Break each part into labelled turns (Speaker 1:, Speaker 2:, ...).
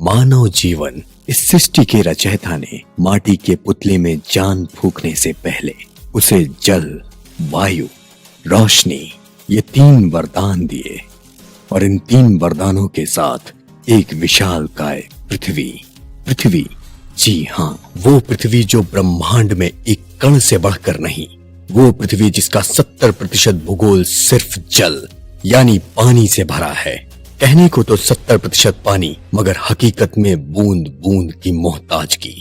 Speaker 1: मानव जीवन इस सृष्टि के रचयिता ने माटी के पुतले में जान फूंकने से पहले उसे जल, वायु, रोशनी ये 3 वरदान दिए और इन 3 वरदानों के साथ एक विशालकाय पृथ्वी, जी हाँ, वो पृथ्वी जो ब्रह्मांड में एक कण से बढ़कर नहीं, वो पृथ्वी जिसका 70% भूगोल सिर्फ जल यानी पानी से भरा है। कहने को तो 70% पानी, मगर हकीकत में बूंद बूंद की मोहताज की।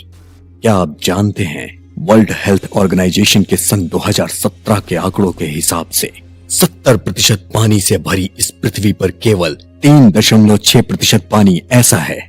Speaker 1: क्या आप जानते हैं वर्ल्ड हेल्थ ऑर्गेनाइजेशन के सन 2017 के आंकड़ों के हिसाब से 70% पानी से भरी इस पृथ्वी पर केवल 3.6% पानी ऐसा है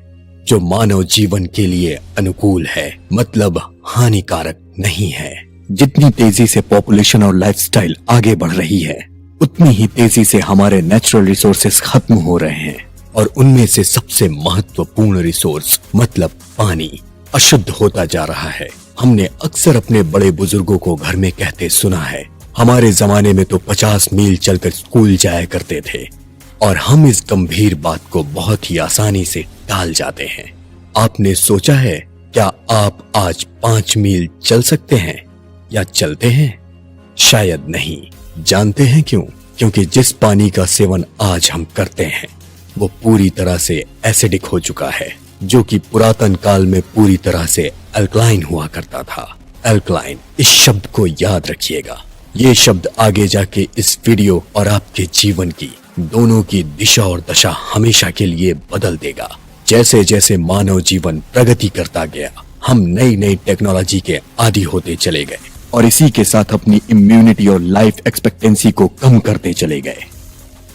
Speaker 1: जो मानव जीवन के लिए अनुकूल है, मतलब हानिकारक नहीं है। जितनी तेजी से पॉपुलेशन और लाइफस्टाइल आगे बढ़ रही है, उतनी ही तेजी से हमारे नेचुरल रिसोर्सेस खत्म हो रहे हैं और उनमें से सबसे महत्वपूर्ण रिसोर्स मतलब पानी अशुद्ध होता जा रहा है। हमने अक्सर अपने बड़े बुजुर्गों को घर में कहते सुना है, हमारे जमाने में तो 50 मील चलकर स्कूल जाया करते थे, और हम इस गंभीर बात को बहुत ही आसानी से टाल जाते हैं। आपने सोचा है क्या आप आज 5 मील चल सकते हैं या चलते हैं? शायद नहीं। जानते हैं क्यों? क्योंकि जिस पानी का सेवन आज हम करते हैं वो पूरी तरह से एसिडिक हो चुका है, जो कि पुरातन काल में पूरी तरह से अल्कलाइन हुआ करता था। अल्कलाइन, इस शब्द को याद रखिएगा। ये शब्द आगे जाके इस वीडियो और आपके जीवन की दोनों की दिशा और दशा हमेशा के लिए बदल देगा। जैसे जैसे मानव जीवन प्रगति करता गया, हम नई नई टेक्नोलॉजी के आदी होते चले गए और इसी के साथ अपनी इम्यूनिटी और लाइफ एक्सपेक्टेंसी को कम करते चले गए।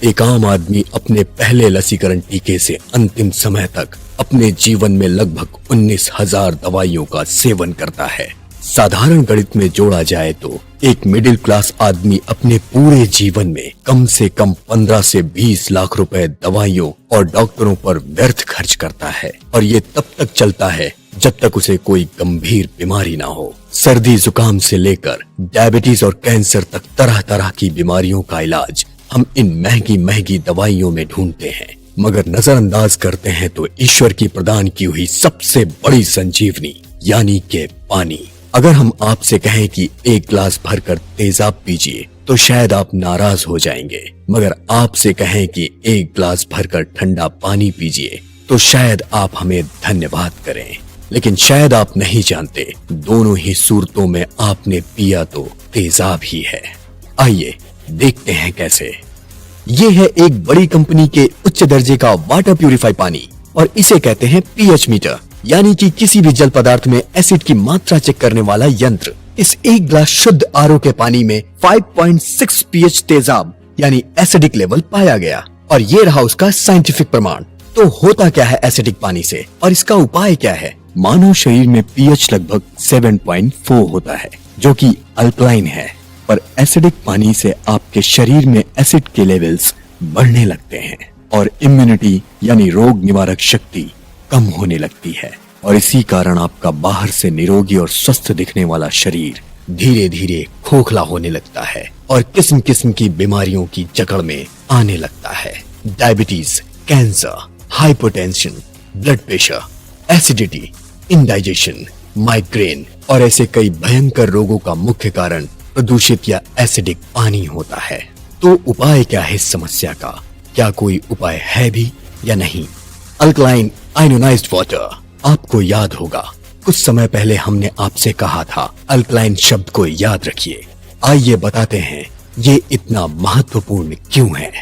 Speaker 1: एक आम आदमी अपने पहले लसीकरण टीके से अंतिम समय तक अपने जीवन में लगभग 19,000 दवाइयों का सेवन करता है। साधारण गणित में जोड़ा जाए तो एक मिडिल क्लास आदमी अपने पूरे जीवन में कम से कम 15 से 20 लाख रुपए दवाइयों और डॉक्टरों पर व्यर्थ खर्च करता है, और ये तब तक चलता है जब तक उसे कोई गंभीर बीमारी ना हो। सर्दी जुकाम से लेकर डायबिटीज और कैंसर तक तरह तरह की बीमारियों का इलाज हम इन महंगी महंगी दवाइयों में ढूंढते हैं, मगर नजरअंदाज करते हैं तो ईश्वर की प्रदान की हुई सबसे बड़ी संजीवनी यानी के पानी। अगर हम आपसे कहें कि 1 गिलास भरकर तेजाब पीजिए तो शायद आप नाराज हो जाएंगे, मगर आपसे कहें कि 1 गिलास भरकर ठंडा पानी पीजिए तो शायद आप हमें धन्यवाद करें। लेकिन शायद आप नहीं जानते, दोनों ही सूरतों में आपने पिया तो तेजाब ही है। आइए देखते हैं कैसे। ये है एक बड़ी कंपनी के उच्च दर्जे का वाटर प्यूरिफाई पानी और इसे कहते हैं पीएच मीटर, यानी कि किसी भी जल पदार्थ में एसिड की मात्रा चेक करने वाला यंत्र। इस 1 गिलास शुद्ध आरओ के पानी में 5.6 पीएच तेजाब यानी एसिडिक लेवल पाया गया, और ये रहा उसका साइंटिफिक प्रमाण। तो होता क्या है एसिडिक पानी से और इसका उपाय क्या है? मानव शरीर में पीएच लगभग 7.4 होता है, जो कि अल्कलाइन है, पर एसिडिक पानी से आपके शरीर में एसिड के लेवल्स बढ़ने लगते हैं और इम्यूनिटी यानी रोग निवारक शक्ति कम होने लगती है, और इसी कारण आपका बाहर से निरोगी और स्वस्थ दिखने वाला शरीर धीरे धीरे खोखला होने लगता है और किस्म किस्म की बीमारियों की जकड़ में आने लगता है। Diabetes, cancer, hypertension, blood pressure, acidity, indigestion, migraine और ऐसे कई भयंकर रोगों का मुख्य कारण प्रदूषित या एसिडिक पानी होता है। तो उपाय क्या है इस समस्या का? क्या कोई उपाय है भी या नहीं? Alkaline ionised water. आपको याद होगा कुछ समय पहले हमने आपसे कहा था अल्कलाइन शब्द को याद रखिए। आइए बताते हैं ये इतना महत्वपूर्ण क्यों है।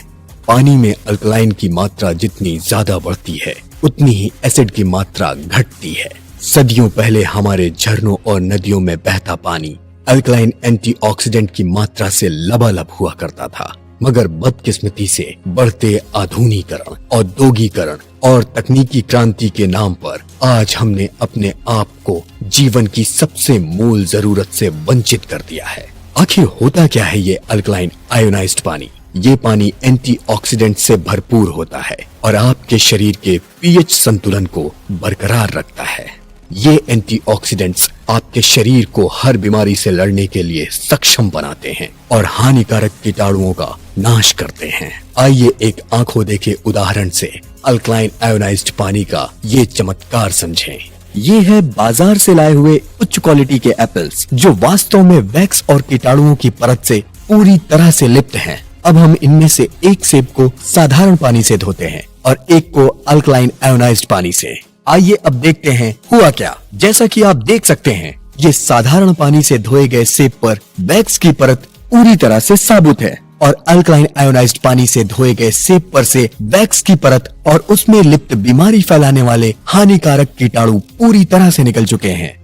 Speaker 1: पानी में अल्कलाइन की मात्रा जितनी ज्यादा बढ़ती है उतनी ही एसिड की मात्रा घटती है। सदियों पहले हमारे झरनों और नदियों में बहता पानी अल्कलाइन एंटीऑक्सीडेंट की मात्रा से लबालब हुआ करता था, मगर बदकिस्मती से बढ़ते आधुनिकीकरण, औद्योगिकरण और तकनीकी क्रांति के नाम पर आज हमने अपने आप को जीवन की सबसे मूल जरूरत से वंचित कर दिया है। आखिर होता क्या है ये अल्कलाइन आयोनाइज्ड पानी? ये पानी एंटीऑक्सीडेंट से भरपूर होता है और आपके शरीर के पीएच संतुलन को बरकरार रखता है। ये एंटीऑक्सीडेंट्स आपके शरीर को हर बीमारी से लड़ने के लिए सक्षम बनाते हैं और हानिकारक कीटाणुओं का नाश करते हैं। आइए एक आंखों देखे उदाहरण से अल्कलाइन आयोनाइज्ड पानी का ये चमत्कार समझें। ये है बाजार से लाए हुए उच्च क्वालिटी के एप्पल्स जो वास्तव में वैक्स और कीटाणुओं की परत से पूरी तरह से लिप्त हैं। अब हम इनमें से एक सेब को साधारण पानी से धोते हैं और एक को अल्कलाइन आयोनाइज्ड पानी से। आइए अब देखते हैं हुआ क्या। जैसा कि आप देख सकते हैं, ये साधारण पानी से धोए गए सेब पर वैक्स की परत पूरी तरह से साबुत है और अल्कलाइन आयोनाइज्ड पानी से धोए गए सेब पर से वैक्स की परत और उसमें लिप्त बीमारी फैलाने वाले हानिकारक कीटाणु पूरी तरह से निकल चुके हैं।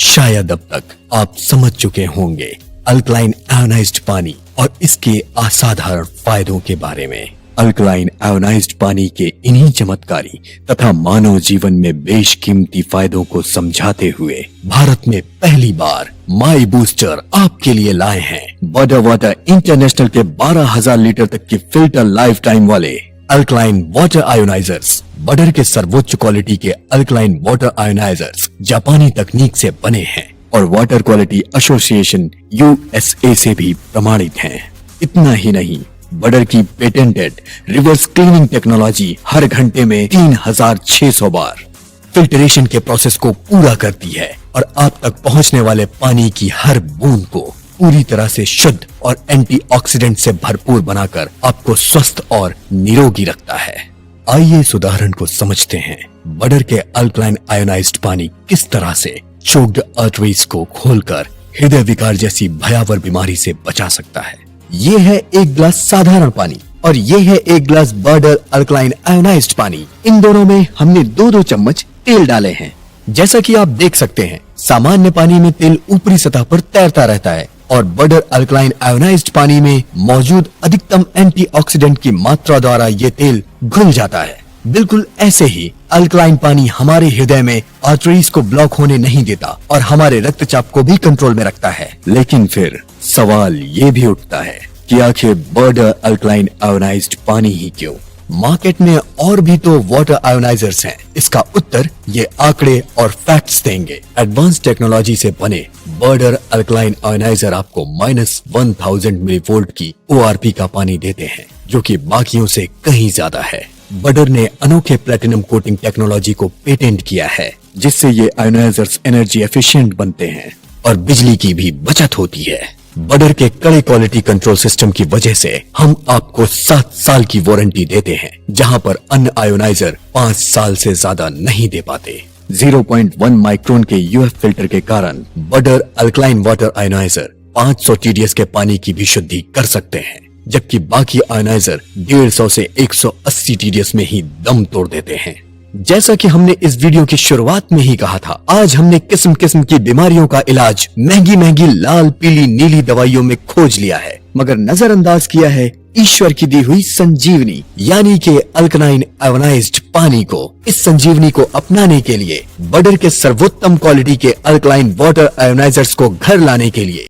Speaker 1: शायद अब तक आप समझ चुके होंगे अल्कलाइन आयोनाइज्ड पानी और इसके असाधारण फायदों के बारे में। अल्कलाइन आयोनाइज्ड पानी के इन्हीं चमत्कारी तथा मानव जीवन में बेशकीमती फायदों को समझाते हुए भारत में पहली बार माई बूस्टर आपके लिए लाए हैं बडर वाटर इंटरनेशनल के 12,000 लीटर तक की फिल्टर लाइफ टाइम वाले अल्कलाइन वाटर आयोनाइजर्स। बडर के सर्वोच्च क्वालिटी के अल्कलाइन वाटर आयोनाइजर्स जापानी तकनीक से बने हैं और वाटर क्वालिटी एसोसिएशन USA से भी प्रमाणित हैं। इतना ही नहीं, बडर की पेटेंटेड रिवर्स क्लीनिंग टेक्नोलॉजी हर घंटे में 3600 बार फिल्टरेशन के प्रोसेस को पूरा करती है और आप तक पहुंचने वाले पानी की हर बूंद को पूरी तरह से शुद्ध और एंटीऑक्सीडेंट से भरपूर बनाकर आपको स्वस्थ और निरोगी रखता है। आइए इस उदाहरण को समझते हैं। बडर के अल्कलाइन आयोनाइज्ड पानी किस तरह से चोक्ड आर्टरीज को खोलकर हृदय विकार जैसी भयावह बीमारी से बचा सकता है। ये है एक गिलास साधारण पानी और ये है एक गिलास बडर अल्कलाइन आयोनाइज्ड पानी। इन दोनों में हमने 2-2 चम्मच तेल डाले हैं। जैसा कि आप देख सकते हैं, सामान्य पानी में तेल ऊपरी सतह पर तैरता रहता है और बडर अल्कलाइन आयोनाइज्ड पानी में मौजूद अधिकतम एंटीऑक्सीडेंट की मात्रा द्वारा ये तेल घुल जाता है। बिल्कुल ऐसे ही अल्कलाइन पानी हमारे हृदय में आर्टरीज को ब्लॉक होने नहीं देता और हमारे रक्तचाप को भी कंट्रोल में रखता है। लेकिन फिर सवाल ये भी उठता है कि आखिर बडर अल्कलाइन आयोनाइज्ड पानी ही क्यों? मार्केट में और भी तो वाटर आयोनाइजर्स हैं। इसका उत्तर ये आंकड़े और फैक्ट्स देंगे। एडवांस टेक्नोलॉजी से बने बडर अल्कलाइन आयोनाइजर आपको -1000 मिलीवोल्ट की ORP का पानी देते हैं, जो कि बाकियों से कहीं ज्यादा है। बडर ने अनोखे प्लेटिनम कोटिंग टेक्नोलॉजी को पेटेंट किया है, जिससे ये आयोनाइजर्स एनर्जी एफिशिएंट बनते हैं और बिजली की भी बचत होती है। बडर के कड़े क्वालिटी कंट्रोल सिस्टम की वजह से हम आपको 7 साल की वारंटी देते हैं, जहां पर अन्य आयोनाइजर 5 साल से ज्यादा नहीं दे पाते। 0.1 माइक्रोन के UF फिल्टर के कारण बडर अल्कलाइन वाटर आयोनाइजर 500 TDS के पानी की भी शुद्धि कर सकते हैं, जबकि बाकी आयोनाइजर 150 से 180 TDS में ही दम तोड़ देते हैं। जैसा कि हमने इस वीडियो की शुरुआत में ही कहा था, आज हमने किस्म किस्म की बीमारियों का इलाज महंगी महंगी लाल पीली नीली दवाइयों में खोज लिया है, मगर नजरअंदाज किया है ईश्वर की दी हुई संजीवनी यानी कि अल्कलाइन आयोनाइज्ड पानी को। इस संजीवनी को अपनाने के लिए बडर के सर्वोत्तम क्वालिटी के अल्कलाइन वाटर आयोनाइजर्स को घर लाने के लिए